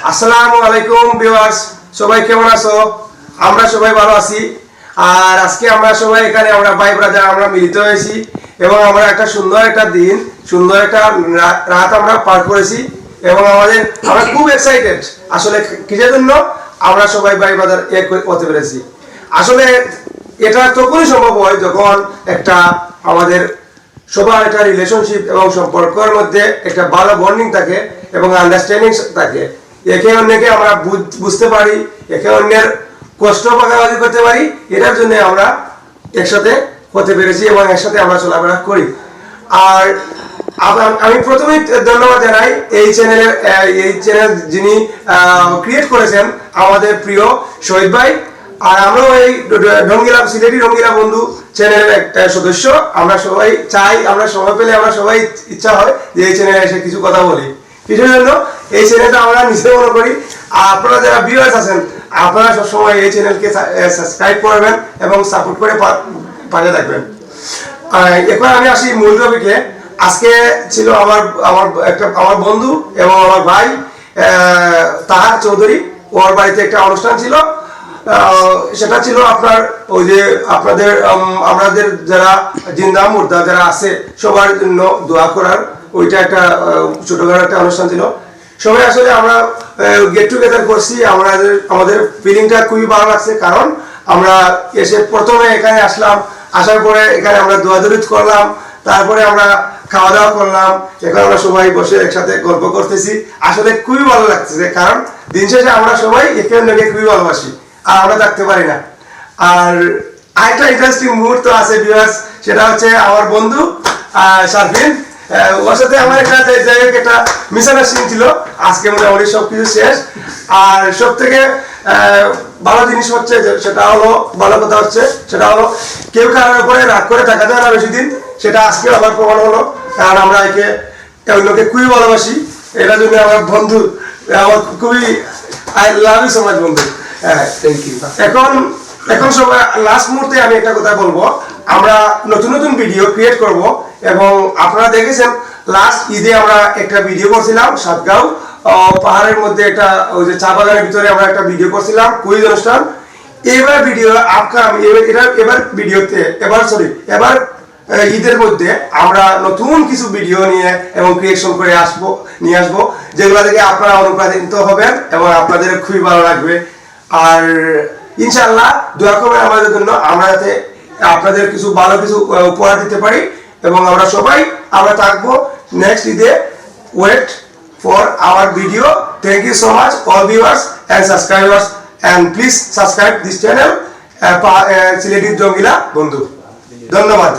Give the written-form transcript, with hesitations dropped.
আসসালামু আলাইকুম ভিউয়ার্স, সবাই কেমন আছো? আমরা সবাই ভালো আছি। আর আজকে আমরা সবাই এখানে আমরা ভাই ব্রাদার আমরা মিলিত হয়েছি এবং আমরা একটা সুন্দর একটা দিন, সুন্দর একটা রাত আমরা পার করেছি এবং আমরা খুব এক্সাইটেড আসলে কিসের জন্য আমরা সবাই ভাই ব্রাদার এক হতে পেরেছি। আসলে এটা তখনই সম্ভব হয় যখন একটা আমাদের সবার একটা রিলেশনশিপ এবং সম্পর্কের মধ্যে একটা ভালো বন্ডিং থাকে এবং আন্ডারস্ট্যান্ডিং থাকে। একে অন্যকে আমরা বুঝতে পারি, একে অন্যের কষ্ট ভাগাভাগি করতে পারি। এটার জন্য আমরা একসাথে হতে পেরেছি এবং একসাথে আমরা চলাফেরা করি। আর আমি প্রথমেই ধন্যবাদ জানাই এই চ্যানেল যিনি ক্রিয়েট করেছেন, আমাদের প্রিয় শহীদ ভাই। আর আমরাও এই সিলেটি রঙ্গিলা বন্ধু চ্যানেলের একটা সদস্য। আমরা সবাই চাই, আমরা সময় পেলে আমরা সবাই ইচ্ছা হয় যে এই চ্যানেলে এসে কিছু কথা বলি। কিছুর জন্য এই চ্যানেলটা আমরা নিজে মনে করি। আর আপনারা যারা ভিউয়ার্স আছেন, আপনারা সবসময় এই চ্যানেলকে সাবস্ক্রাইব করবেন এবং সাপোর্ট করে পাশে থাকবেন। এখন আমি আসি মূল টপিকে। আজকে ছিল আমার বন্ধু এবং আমার ভাই তাহার চৌধুরী, ওর বাড়িতে একটা অনুষ্ঠান ছিল। সেটা ছিল আপনার ওই যে আমাদের যারা জিন্দা মুর্দা যারা আছে সবার জন্য দোয়া করার, ওইটা একটা ছোটখাটো একটা অনুষ্ঠান ছিল। সবাই আসলে আমরা গেট টুগেদার করছি। আমাদের ফিলিংটা খুবই ভালো লাগছে, কারণ আমরা এসে প্রথমে এখানে আসলাম, আসার পরে এখানে আমরা দোয়াদুরিত করলাম, তারপরে আমরা খাওয়া দাওয়া করলাম। এখন আমরা সবাই বসে একসাথে গল্প করতেছি। আসলে খুবই ভালো লাগতেছে, কারণ দিন শেষে আমরা সবাই একে অন্যকে খুবই ভালোবাসি আর আমরা থাকতে পারি না। আর আরেকটা ইন্টারেস্টিং মুহূর্ত আছে ভিউয়ার্স, সেটা হচ্ছে আমার বন্ধু শারফিন। ওর সাথে আমার একটা মিসআন্ডারস্ট্যান্ডিং ছিল। আজকে মোটামুটি সবকিছু শেষ। আর সব থেকে ভালো জিনিস হচ্ছে সেটা হলো, ভালো কথা হচ্ছে সেটা হলো, কেউ কারোর উপরে রাগ করে থাকা যায় না বেশি দিন। সেটা আজকে আবার প্রমাণ হলো, কারণ আমরা অন্যকে খুবই ভালোবাসি। এটার জন্য আমার বন্ধু আমার খুবই I love you so much বন্ধু। হ্যাঁ, থ্যাংক ইউ। এখন সবাই লাস্ট মুহূর্তে আমি একটা কথা বলবো, আমরা নতুন নতুন ভিডিও ক্রিয়েট করব এবং আপনারা দেখেছেন লাস্ট ঈদে আমরা একটা ভিডিও করছিলাম সাতগাঁও পাহাড়ের মধ্যে, একটা ওই যে চা বাগানের ভিতরে আমরা একটা ভিডিও করছিলাম কুইজ অনুষ্ঠান। এবার ঈদের মধ্যে আমরা নতুন কিছু ভিডিও নিয়ে এবং ক্রিয়েশন করে নিয়ে আসবো, যেগুলো থেকে আপনারা অনুপ্রাণিত হবেন এবং আপনাদের খুবই ভালো লাগবে। আর ইনশাআল্লাহ দোয়া করবেন আমাদের জন্য, আমরা যাতে আপনাদের ভালো কিছু উপহার দিতে পারি এবং আমরা থাকবো নেক্সট ঈদে। Wait for our video. Thank you so much all viewers and subscribers, and please subscribe this channel Sylheti Rangila Bondhu. ধন্যবাদ।